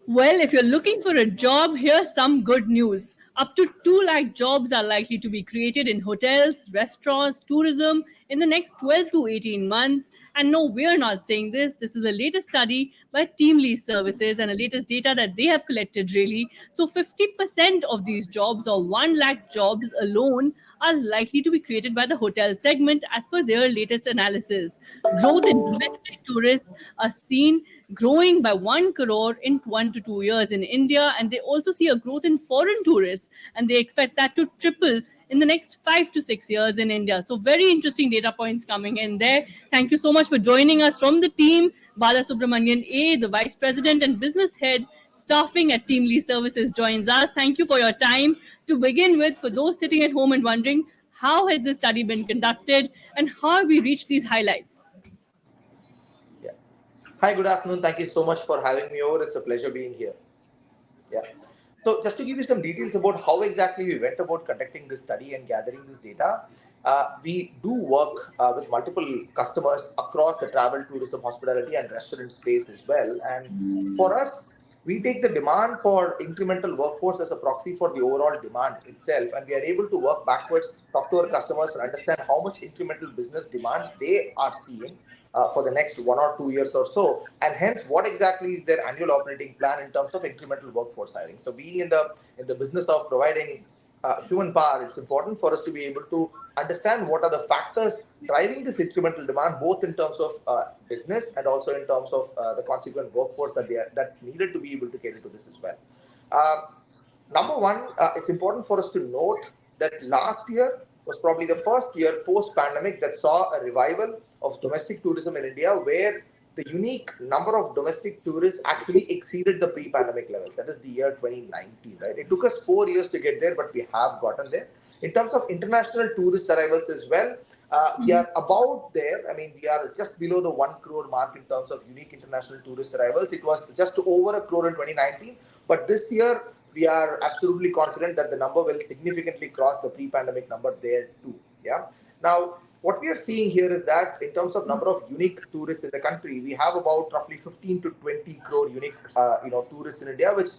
Well, if you're looking for a job, here's some good news. Up to 2 lakh jobs are likely to be created in hotels, restaurants, tourism in the next 12 to 18 months. And no, we're not saying this. This is a latest study by TeamLease Services and a latest data that they have collected, really. So 50% of these jobs, or 1 lakh jobs alone, are likely to be created by the hotel segment as per their latest analysis. Growth in domestic tourists are seen growing by 1 crore in 1 to 2 years in India, and they also see a growth in foreign tourists, and they expect that to triple in the next 5 to 6 years in India. So, very interesting data points coming in there. Thank you so much for joining us from the team. Balasubramanian A, the Vice President and Business Head Staffing at TeamLease Services, joins us. Thank you for your time. To begin with, for those sitting at home and wondering, how has this study been conducted and how have we reached these highlights? Yeah. Hi, good afternoon. Thank you so much for having me over. It's a pleasure being here. Yeah. So just to give you some details about how exactly we went about conducting this study and gathering this data, we do work with multiple customers across the travel, tourism, hospitality, and restaurant space as well. And for us, we take the demand for incremental workforce as a proxy for the overall demand itself, and we are able to work backwards, talk to our customers, and understand how much incremental business demand they are seeing for the next 1 or 2 years or so, and hence what exactly is their annual operating plan in terms of incremental workforce hiring. So, being in the business of providing human power, it's important for us to be able to understand what are the factors driving this incremental demand, both in terms of business and also in terms of the consequent workforce that's needed to be able to cater to this as well. Uh, Number one, it's important for us to note that last year was probably the first year post pandemic that saw a revival of domestic tourism in India, where the unique number of domestic tourists actually exceeded the pre pandemic levels. That is the year 2019, right? It took us 4 years to get there, but we have gotten there. In terms of international tourist arrivals as well, we are about there. I mean, we are just below the 1 crore mark in terms of unique international tourist arrivals. It was just over a crore in 2019, but this year we are absolutely confident that the number will significantly cross the pre-pandemic number there too. Yeah. Now, what we are seeing here is that in terms of number of unique tourists in the country, we have about roughly 15 to 20 crore unique, tourists in India, which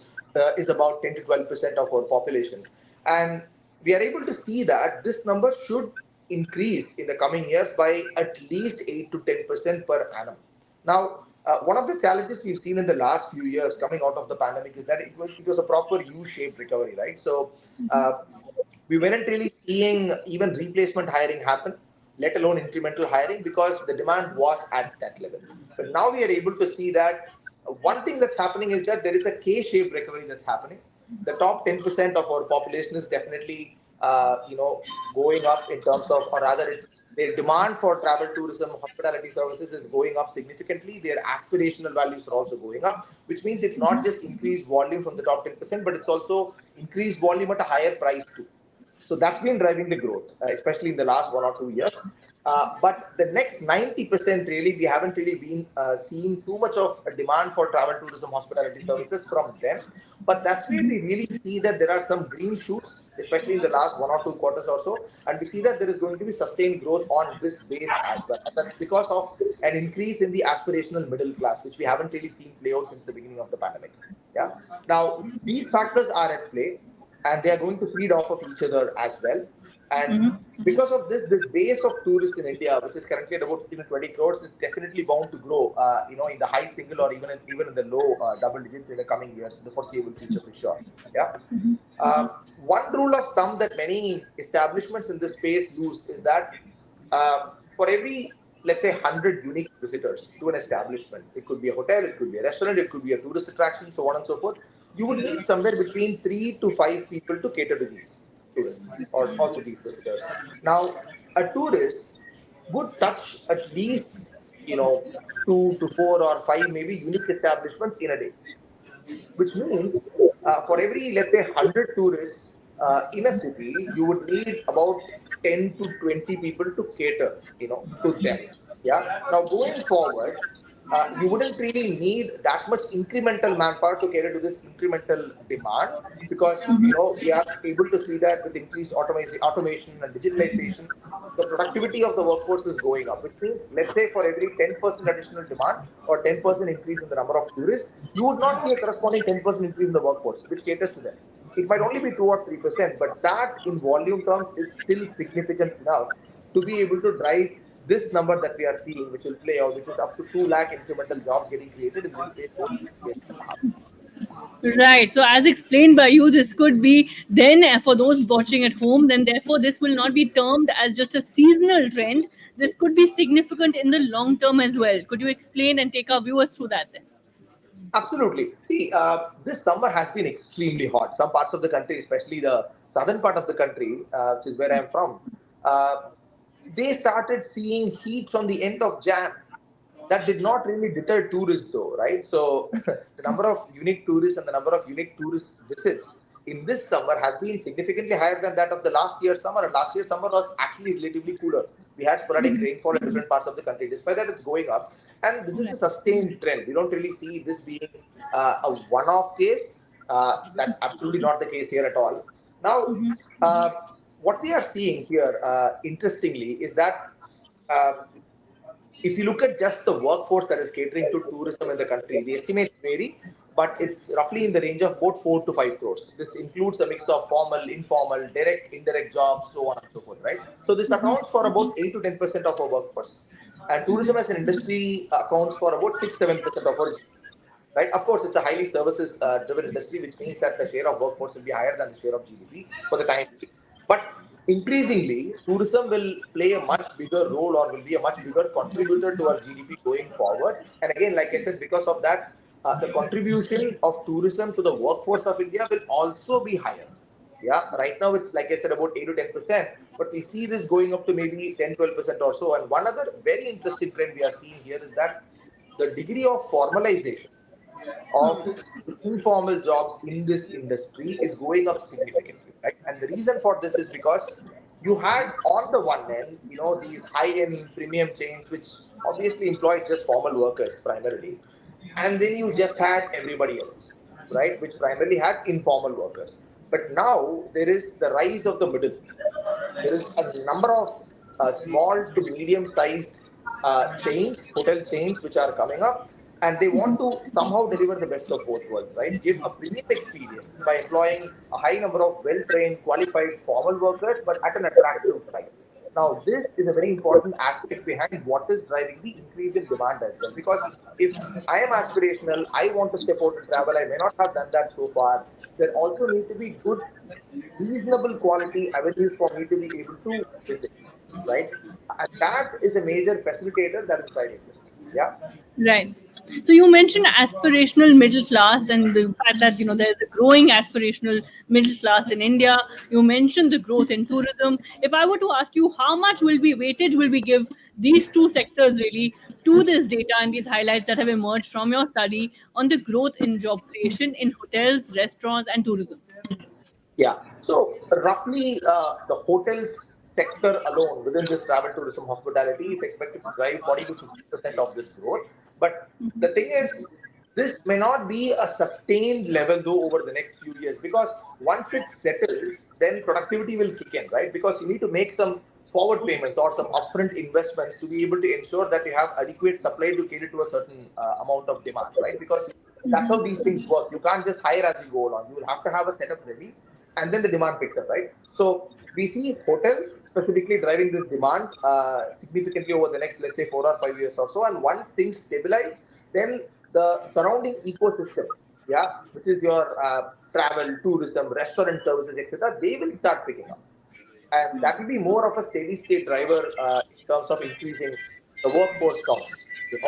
is about 10 to 12% of our population, and we are able to see that this number should increase in the coming years by at least 8 to 10% per annum. Now, one of the challenges we've seen in the last few years coming out of the pandemic is that it was a proper U-shaped recovery, right? So we weren't really seeing even replacement hiring happen, let alone incremental hiring, because the demand was at that level. But now we are able to see that one thing that's happening is that there is a K-shaped recovery that's happening. The top 10% of our population is definitely, going up in terms of, or rather, it's their demand for travel, tourism, hospitality services is going up significantly. Their aspirational values are also going up, which means it's not just increased volume from the top 10%, but it's also increased volume at a higher price too. So that's been driving the growth, especially in the last 1 or 2 years. But the next 90%, really, we haven't really been seeing too much of a demand for travel, tourism, hospitality services from them. But that's where we really see that there are some green shoots, especially in the last 1 or 2 quarters or so. And we see that there is going to be sustained growth on this base as well. And that's because of an increase in the aspirational middle class, which we haven't really seen play out since the beginning of the pandemic. Yeah. Now, these factors are at play, and they are going to feed off of each other as well. And because of this base of tourists in India, which is currently at about 15 to 20 crores, is definitely bound to grow, in the high single or even in the low double digits in the coming years, in the foreseeable future for sure. Yeah. One rule of thumb that many establishments in this space use is that for every, let's say, 100 unique visitors to an establishment, it could be a hotel, it could be a restaurant, it could be a tourist attraction, so on and so forth, you would need somewhere between 3 to 5 people to cater to these tourists or to these visitors. Now, a tourist would touch at least, 2 to 4 or 5 maybe unique establishments in a day, which means for every, let's say, 100 tourists in a city, you would need about 10 to 20 people to cater, to them. Yeah. Now, going forward, you wouldn't really need that much incremental manpower to cater to this incremental demand, because we are able to see that with increased automation and digitalization, the productivity of the workforce is going up, which means, let's say, for every 10% additional demand or 10% increase in the number of tourists, you would not see a corresponding 10% increase in the workforce, which caters to them. It might only be 2 or 3%, but that in volume terms is still significant enough to be able to drive this number that we are seeing, which will play out, which is up to 2 lakh incremental jobs getting created in this space over the next year and a half. Right. So, as explained by you, this could be then for those watching at home, then therefore, this will not be termed as just a seasonal trend. This could be significant in the long term as well. Could you explain and take our viewers through that then? Absolutely. See, this summer has been extremely hot. Some parts of the country, especially the southern part of the country, which is where I'm from, uh, they started seeing heat from the end of Jan. That did not really deter tourists, though, right? So the number of unique tourists and the number of unique tourist visits in this summer has been significantly higher than that of the last year's summer. And last year's summer was actually relatively cooler. We had sporadic rainfall in different parts of the country. Despite that, it's going up. And this is a sustained trend. We don't really see this being a one off case. That's absolutely not the case here at all. Now, uh, what we are seeing here, interestingly, is that uh, if you look at just the workforce that is catering to tourism in the country, the estimates vary, but it's roughly in the range of about 4 to 5 crores. This includes a mix of formal, informal, direct, indirect jobs, so on and so forth, right? So this accounts for about 8 to 10% of our workforce. And tourism as an industry accounts for about 6 7% of our GDP, right? Of course, it's a highly services driven industry, which means that the share of workforce will be higher than the share of GDP for the time being. But increasingly, tourism will play a much bigger role or will be a much bigger contributor to our GDP going forward. And again, like I said, because of that, the contribution of tourism to the workforce of India will also be higher. Yeah, right now it's like I said, about 8 to 10%, but we see this going up to maybe 10 12% or so. And one other very interesting trend we are seeing here is that the degree of formalization of informal jobs in this industry is going up significantly, right? And the reason for this is because you had on the one end, these high-end premium chains, which obviously employed just formal workers primarily, and then you just had everybody else, right, which primarily had informal workers. But now there is the rise of the middle. There is a number of small to medium sized chains, hotel chains, which are coming up, and they want to somehow deliver the best of both worlds, right? Give a premium experience by employing a high number of well trained, qualified formal workers, but at an attractive price. Now, this is a very important aspect behind what is driving the increase in demand as well. Because if I am aspirational, I want to step out and travel, I may not have done that so far. There also need to be good reasonable quality avenues for me to be able to visit, right? And that is a major facilitator that is driving this. Yeah. Right. So you mentioned aspirational middle class and the fact that there is a growing aspirational middle class in India. You mentioned the growth in tourism. If I were to ask you how much will be weightage will we give these two sectors really to this data and these highlights that have emerged from your study on the growth in job creation in hotels, restaurants, and tourism? Yeah. So roughly, the hotels sector alone within this travel, tourism, hospitality is expected to drive 40 to 50% of this growth. But the thing is, this may not be a sustained level though over the next few years, because once it settles, then productivity will kick in, right? Because you need to make some forward payments or some upfront investments to be able to ensure that you have adequate supply to cater to a certain amount of demand, right? Because that's how these things work. You can't just hire as you go along. You will have to have a setup ready, and then the demand picks up, right? So we see hotels specifically driving this demand significantly over the next, let's say, 4 or 5 years or so. And once things stabilize, then the surrounding ecosystem, yeah, which is your travel, tourism, restaurant services, etc., they will start picking up, and that will be more of a steady state driver in terms of increasing the workforce count, in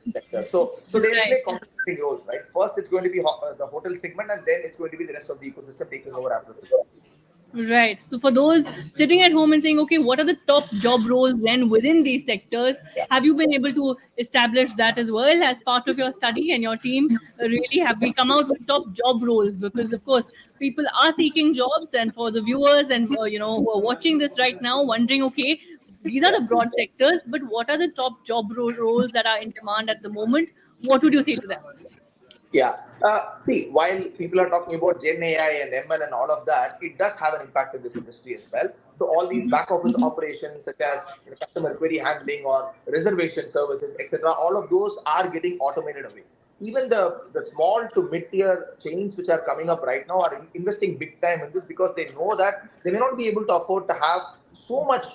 this sector. So they'll Right. play complementing roles, right? First, it's going to be the hotel segment, and then it's going to be the rest of the ecosystem taking over after a few years. Right. So for those sitting at home and saying, okay, what are the top job roles then within these sectors? Yeah. Have you been able to establish that as well as part of your study and your team? Really, have we come out with top job roles? Because of course, people are seeking jobs, and for the viewers and who are watching this right now, wondering, okay, These are Yeah. the broad sectors, but what are the top job roles that are in demand at the moment? What would you say to them? Yeah. See, while people are talking about Gen AI and ML and all of that, it does have an impact in this industry as well. So all these back office operations, such as customer query handling or reservation services, etc., all of those are getting automated away. Even the small to mid tier chains which are coming up right now are investing big time in this because they know that they may not be able to afford to have so much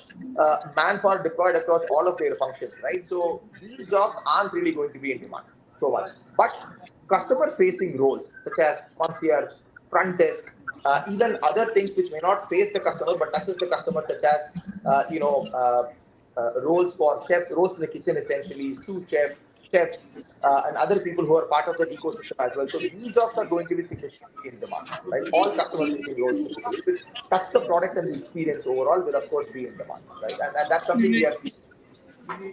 manpower deployed across all of their functions, right? So these jobs aren't really going to be in demand so much. But customer facing roles such as concierge, front desk, even other things which may not face the customer but touches the customer, such as roles for chefs, roles in the kitchen essentially, sous chef, chefs, and other people who are part of that ecosystem as well. So these jobs are going to be significantly in demand, right? All customer facing roles typically, which touch the product and the experience overall, will of course be in demand, right? And that's something we are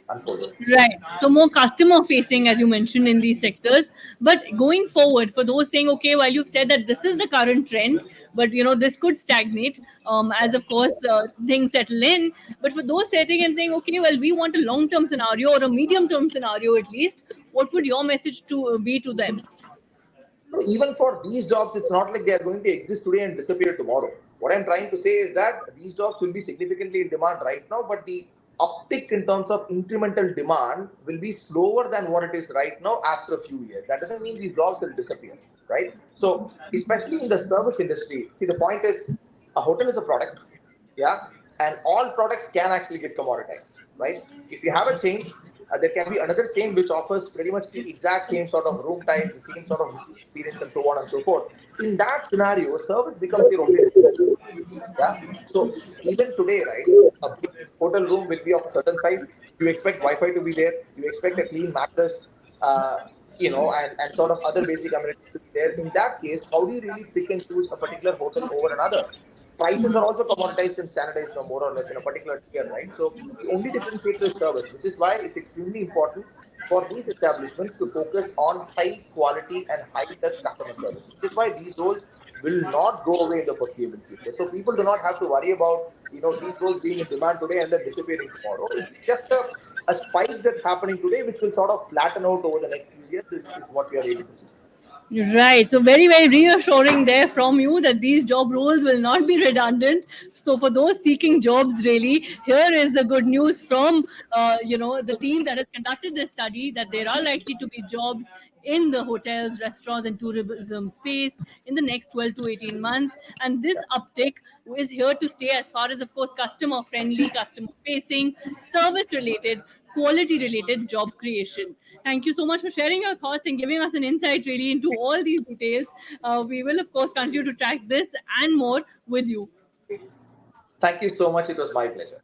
unfolding. Right. So more customer facing, as you mentioned, in these sectors. But going forward, for those saying, okay, well, you've said that this is the current trend, but this could stagnate, as of course things settle in. But for those setting and saying, okay, well, we want a long-term scenario or a medium-term scenario at least, what would your message to be to them? So even for these jobs, it's not like they are going to exist today and disappear tomorrow. What I'm trying to say is that these jobs will be significantly in demand right now, but the uptick in terms of incremental demand will be slower than what it is right now after a few years. That doesn't mean these jobs will disappear, right? So, especially in the service industry, see, the point is a hotel is a product, yeah, and all products can actually get commoditized, right? If you have a chain, there can be another chain which offers pretty much the exact same sort of room type, the same sort of experience, and so on and so forth. In that scenario, service becomes your only differentiator. Yeah. So even today, right, a big hotel room will be of a certain size. You expect Wi-Fi to be there. You expect a clean mattress, and sort of other basic amenities to be there. In that case, how do you really pick and choose a particular hotel over another? Prices are also commoditized and standardized now, more or less, in a particular tier, right? So the only differentiator is service, which is why it's extremely important for these establishments to focus on high quality and high touch customer service, which is why these roles will not go away in the foreseeable future. So people do not have to worry about these roles being in demand today and then disappearing tomorrow. It's just a spike that's happening today, which will sort of flatten out over the next few years. Is what we are able to see. Right. So very, very reassuring there from you that these job roles will not be redundant. So for those seeking jobs, really, here is the good news from the team that has conducted this study that there are likely to be jobs in the hotels, restaurants, and tourism space in the next 12 to 18 months. And this Yeah. uptick is here to stay as far as, of course, customer friendly, customer facing, service related, quality related job creation. Thank you so much for sharing your thoughts and giving us an insight really into all these details. We will, of course, continue to track this and more with you. Thank you so much. It was my pleasure.